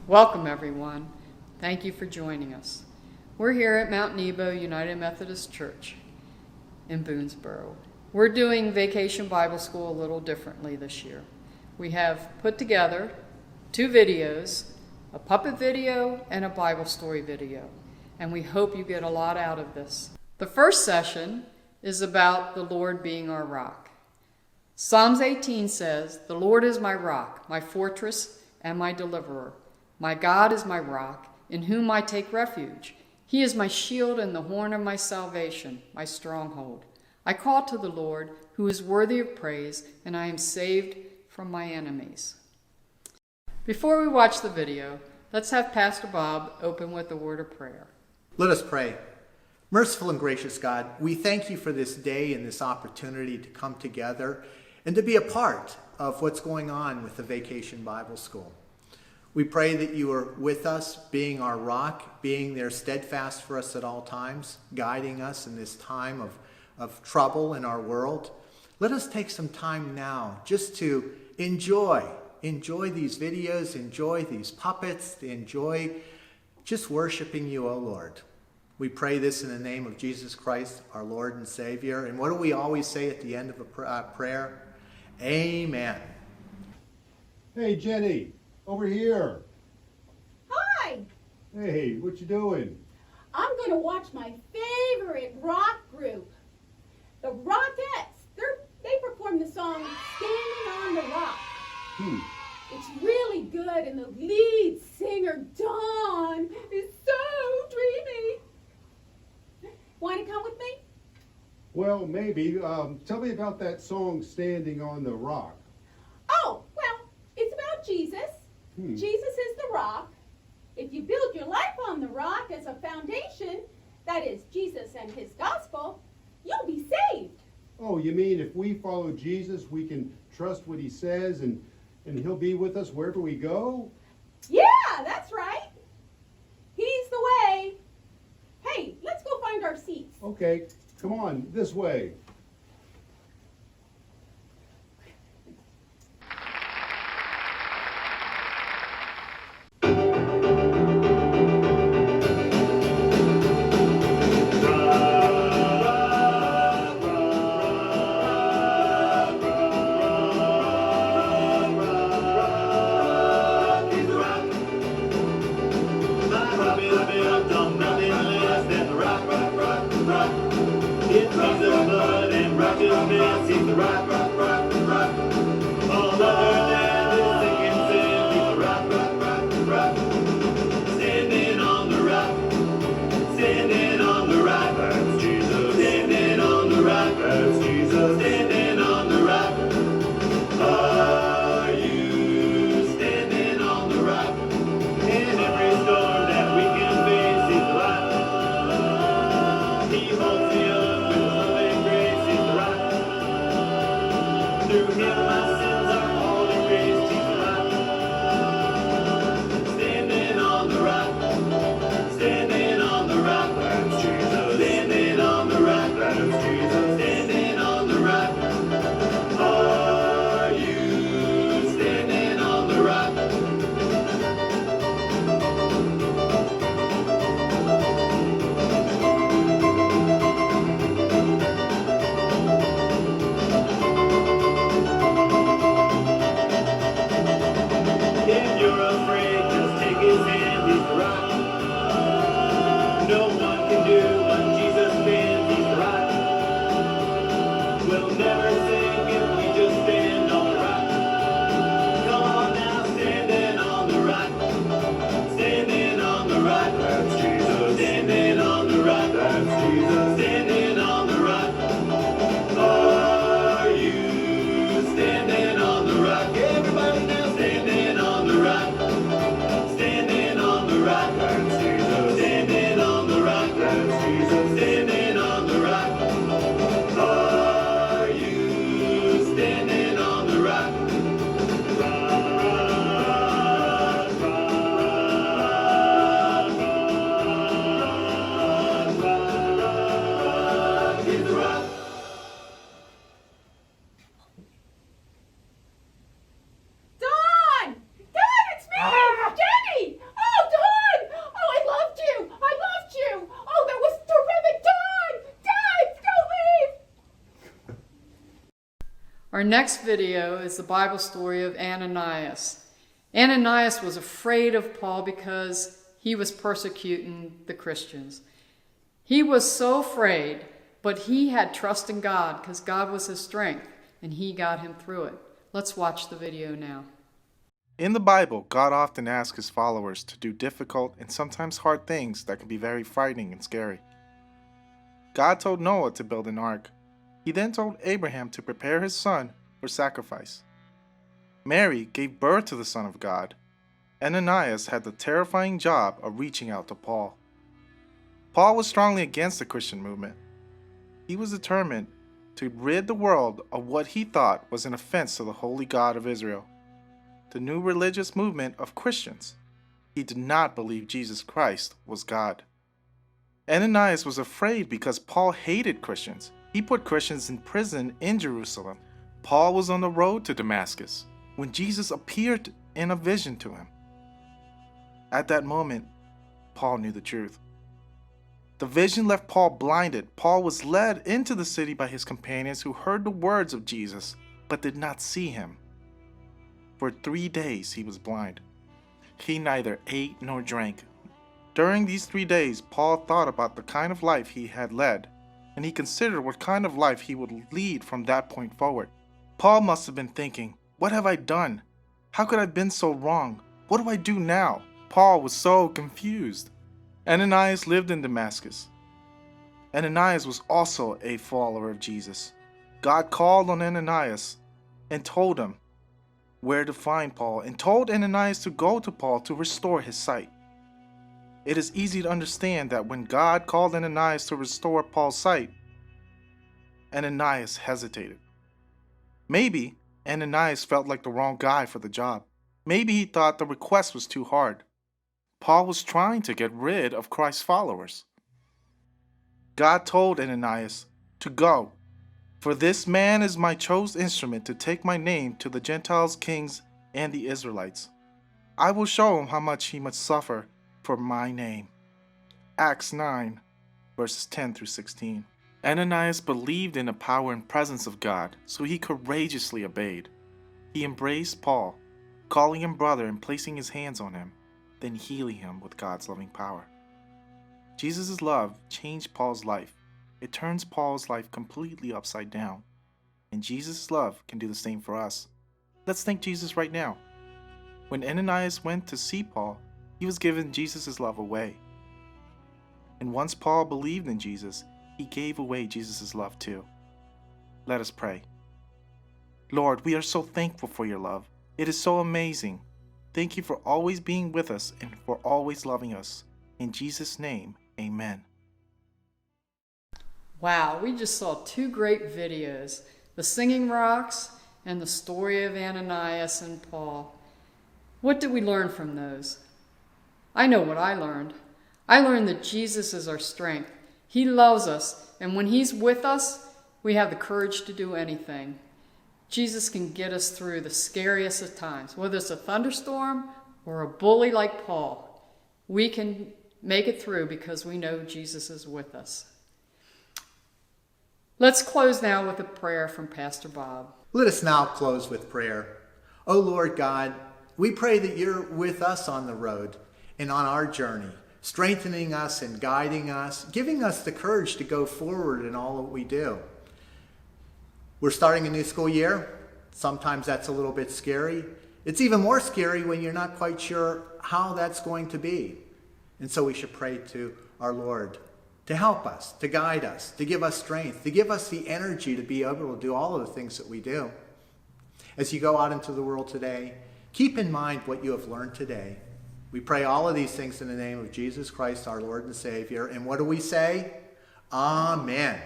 Welcome, everyone. Thank you for joining us. We're here at Mount Nebo United Methodist Church in Boonsboro. We're doing Vacation Bible School a little differently this year. We have put together 2 videos, a puppet video and a Bible story video, and we hope you get a lot out of this. The first session is about the Lord being our rock. Psalms 18 says, "The Lord is my rock, my fortress, and my deliverer. My God is my rock, in whom I take refuge. He is my shield and the horn of my salvation, my stronghold. I call to the Lord, who is worthy of praise, and I am saved from my enemies." Before we watch the video, let's have Pastor Bob open with a word of prayer. Let us pray. Merciful and gracious God, we thank you for this day and this opportunity to come together and to be a part of what's going on with the Vacation Bible School. We pray that you are with us, being our rock, being there steadfast for us at all times, guiding us in this time of trouble in our world. Let us take some time now just to enjoy these videos, enjoy these puppets, enjoy just worshiping you, O Lord. We pray this in the name of Jesus Christ, our Lord and Savior. And what do we always say at the end of a prayer? Amen. Hey, Jenny, over here. Hi! Hey, what you doing? I'm going to watch my favorite rock group, the Rockettes. They perform the song Standing on the Rock. It's really good, and the lead singer, Dawn, is so dreamy. Want to come with me? Well, maybe. Tell me about that song, Standing on the Rock. Oh, well, it's about Jesus. Jesus is the rock. If you build your life on the rock as a foundation, that is Jesus and his gospel, you'll be saved. Oh, you mean if we follow Jesus, we can trust what he says and he'll be with us wherever we go? Yeah, that's right. He's the way. Hey, let's go find our seats. Okay, come on, this way. Standing Our next video is the Bible story of Ananias. Ananias was afraid of Paul because he was persecuting the Christians. He was so afraid, but he had trust in God because God was his strength, and he got him through it. Let's watch the video now. In the Bible, God often asks his followers to do difficult and sometimes hard things that can be very frightening and scary. God told Noah to build an ark. He then told Abraham to prepare his son for sacrifice. Mary gave birth to the Son of God. Ananias had the terrifying job of reaching out to Paul. Paul was strongly against the Christian movement. He was determined to rid the world of what he thought was an offense to the holy God of Israel, the new religious movement of Christians. He did not believe Jesus Christ was God. Ananias was afraid because Paul hated Christians. He put Christians in prison in Jerusalem. Paul was on the road to Damascus when Jesus appeared in a vision to him. At that moment, Paul knew the truth. The vision left Paul blinded. Paul was led into the city by his companions who heard the words of Jesus but did not see him. For 3 days he was blind. He neither ate nor drank. During these 3 days, Paul thought about the kind of life he had led, and he considered what kind of life he would lead from that point forward. Paul must have been thinking, "What have I done? How could I have been so wrong? What do I do now?" Paul was so confused. Ananias lived in Damascus. Ananias was also a follower of Jesus. God called on Ananias and told him where to find Paul, and told Ananias to go to Paul to restore his sight. It is easy to understand that when God called Ananias to restore Paul's sight, Ananias hesitated. Maybe Ananias felt like the wrong guy for the job. Maybe he thought the request was too hard. Paul was trying to get rid of Christ's followers. God told Ananias to go, "For this man is my chosen instrument to take my name to the Gentiles, kings, and the Israelites. I will show him how much he must suffer for my name." Acts 9, verses 10 through 16. Ananias believed in the power and presence of God, so he courageously obeyed. He embraced Paul, calling him brother and placing his hands on him, then healing him with God's loving power. Jesus' love changed Paul's life. It turns Paul's life completely upside down. And Jesus' love can do the same for us. Let's thank Jesus right now. When Ananias went to see Paul, he was giving Jesus' love away. And once Paul believed in Jesus, he gave away Jesus' love too. Let us pray. Lord, we are so thankful for your love. It is so amazing. Thank you for always being with us and for always loving us. In Jesus' name, amen. Wow, we just saw 2 great videos, the singing rocks and the story of Ananias and Paul. What did we learn from those? I know what I learned. I learned that Jesus is our strength. He loves us, and when he's with us, we have the courage to do anything. Jesus can get us through the scariest of times, whether it's a thunderstorm or a bully like Paul. We can make it through because we know Jesus is with us. Let's close now with a prayer from Pastor Bob. Let us now close with prayer. O Lord God, we pray that you're with us on the road and on our journey, strengthening us and guiding us, giving us the courage to go forward in all that we do. We're starting a new school year. Sometimes that's a little bit scary. It's even more scary when you're not quite sure how that's going to be. And so we should pray to our Lord to help us, to guide us, to give us strength, to give us the energy to be able to do all of the things that we do. As you go out into the world today, keep in mind what you have learned today. We pray all of these things in the name of Jesus Christ, our Lord and Savior. And what do we say? Amen.